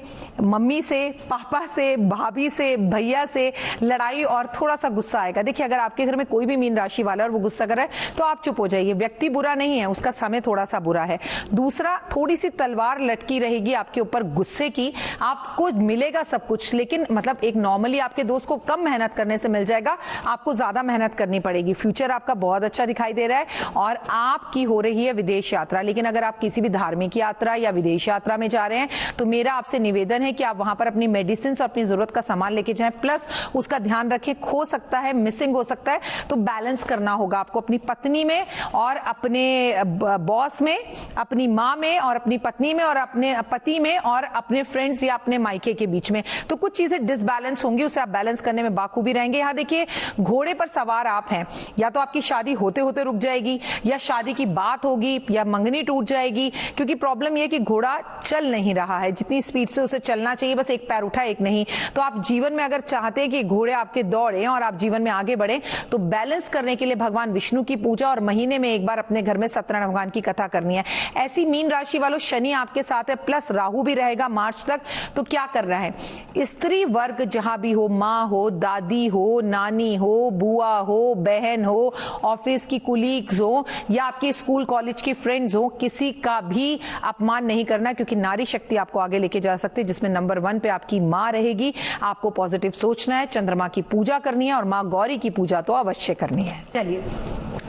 मम्मी से, पापा से, भाभी से, भैया से लड़ाई और थोड़ा सा गुस्सा आएगा। देखिए अगर आपके घर में कोई भी मीन राशि वाला और वो गुस्सा कर रहा है तो आप चुप हो जाइए। व्यक्ति बुरा नहीं है, उसका समय थोड़ा सा बुरा है। दूसरा, थोड़ी सी तलवार लटकी रहेगी आपके ऊपर गुस्से की। आपको मिलेगा सब कुछ, लेकिन मतलब एक नॉर्मली आपके दोस्त को कम मेहनत करने से मिल जाएगा, आपको ज्यादा मेहनत करनी पड़ेगी। फ्यूचर आपका बहुत अच्छा दिखाई दे रहा है और आपकी हो रही है विदेश यात्रा। लेकिन अगर आप किसी भी धार्मिक यात्रा या विदेश यात्रा में जा रहे हैं तो मेरा आपसे निवेदन है कि आप वहां पर अपनी मेडिसिन और अपनी जरूरत का सामान लेके जाएं, प्लस उसका ध्यान रखें, खो सकता है, मिसिंग हो सकता है, तो बैलेंस करना होगा आपको अपनी पत्नी में और अपने बॉस में, अपनी माँ में और अपनी पत्नी में और अपने पति में और अपने फ्रेंड्स या अपने मायके के बीच में। तो कुछ चीजें डिसबैलेंस होंगी, उसे आप बैलेंस करने में बाखूबी रहेंगे। यहाँ देखिए घोड़े पर सवार आप हैं, या तो आपकी शादी होते होते रुक जाएगी या शादी की बात होगी या मंगनी टूट जाएगी, क्योंकि प्रॉब्लम यह कि घोड़ा चल नहीं रहा है जितनी स्पीड से उसे चलना चाहिए, बस एक पैर उठा एक नहीं। तो आप जीवन में अगर चाहते हैं कि घोड़े आपके दौड़े और आप जीवन में आगे बढ़े तो बैलेंस करने के लिए भगवान विष्णु की पूजा और महीने में एक बार अपने घर में सत्यनारायण भगवान की कथा करनी है। ऐसी मीन राशि वालों, शनि आपके साथ है, प्लस राहु भी रहेगा मार्च तक। तो क्या कर रहा है, स्त्री वर्ग जहां भी हो, माँ हो, दादी हो, नानी हो, बुआ हो, बहन हो, ऑफिस की कुलीग्स हो या आपके स्कूल कॉलेज की फ्रेंड्स हो, किसी का भी अपमान नहीं करना, क्योंकि नारी शक्ति आपको आगे लेके जा सकती है, जिसमें नंबर 1 पे आपकी माँ रहेगी। आपको पॉजिटिव सोचना है, चंद्रमा की पूजा करनी है और माँ गौरी की पूजा तो अवश्य करनी है। चलिए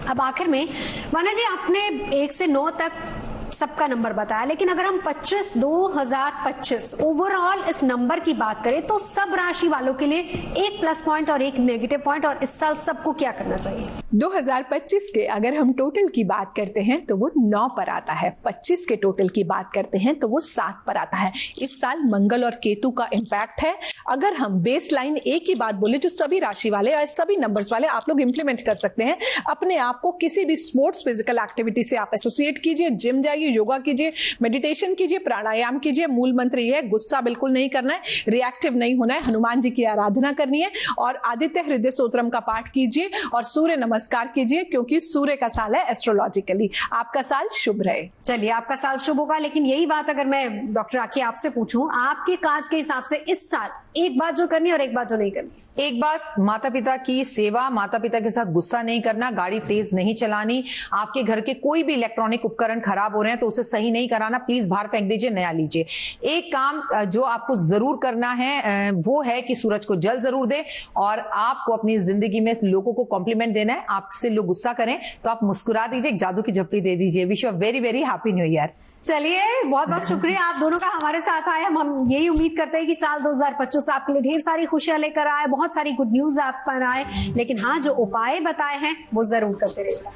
अब आखिर में माना जी, आपने 1 से 9 तक सबका नंबर बताया, लेकिन अगर हम 2025 ओवरऑल इस नंबर की बात करें तो सब राशि वालों के लिए एक प्लस पॉइंट और एक नेगेटिव पॉइंट, और इस साल सबको क्या करना चाहिए? 2025 के अगर हम टोटल की बात करते हैं तो वो 9 पर आता है, 25 के टोटल की बात करते हैं तो वो 7 पर आता है। इस साल मंगल और केतु का इंपैक्ट है। अगर हम बेस लाइन एक ही बात बोले, जो सभी राशि वाले और सभी नंबर्स वाले आप लोग इंप्लीमेंट कर सकते हैं, अपने आप को किसी भी स्पोर्ट्स फिजिकल एक्टिविटी से आप एसोसिएट कीजिए, जिम जाइए, योगा कीजिए, मेडिटेशन कीजिए, प्राणायाम कीजिए। मूल मंत्र ये है, गुस्सा बिल्कुल नहीं करना है, रिएक्टिव नहीं होना है, हनुमान जी की आराधना करनी है और आदित्य हृदय स्तोत्रम का पाठ कीजिए और सूर्य नमस्कार कीजिए, क्योंकि सूर्य का साल है एस्ट्रोलॉजिकली। आपका साल शुभ रहे। चलिए आपका साल शुभ होगा, लेकिन यही बात अगर मैं डॉक्टर राखी आपसे पूछूं, आपके काज के हिसाब से इस साल एक बात जो करनी और एक बात जो नहीं करनी? एक बात, माता पिता की सेवा, माता पिता के साथ गुस्सा नहीं करना, गाड़ी तेज नहीं चलानी, आपके घर के कोई भी इलेक्ट्रॉनिक उपकरण खराब हो रहे हैं तो उसे सही नहीं कराना, प्लीज बाहर फेंक दीजिए, नया लीजिए। एक काम जो आपको जरूर करना है वो है कि सूरज को जल जरूर दे और आपको अपनी जिंदगी में लोगों को कॉम्प्लीमेंट देना है। आपसे लोग गुस्सा करें तो आप मुस्कुरा दीजिए, एक जादू की झप्पी दे दीजिए। Wish you very very happy new year. चलिए बहुत बहुत शुक्रिया आप दोनों का हमारे साथ आए। हम यही उम्मीद करते हैं कि साल 2025 आपके लिए ढेर सारी खुशियां लेकर आए, बहुत सारी गुड न्यूज आप पर आए, लेकिन हाँ जो उपाय बताए हैं वो जरूर करते रहिएगा।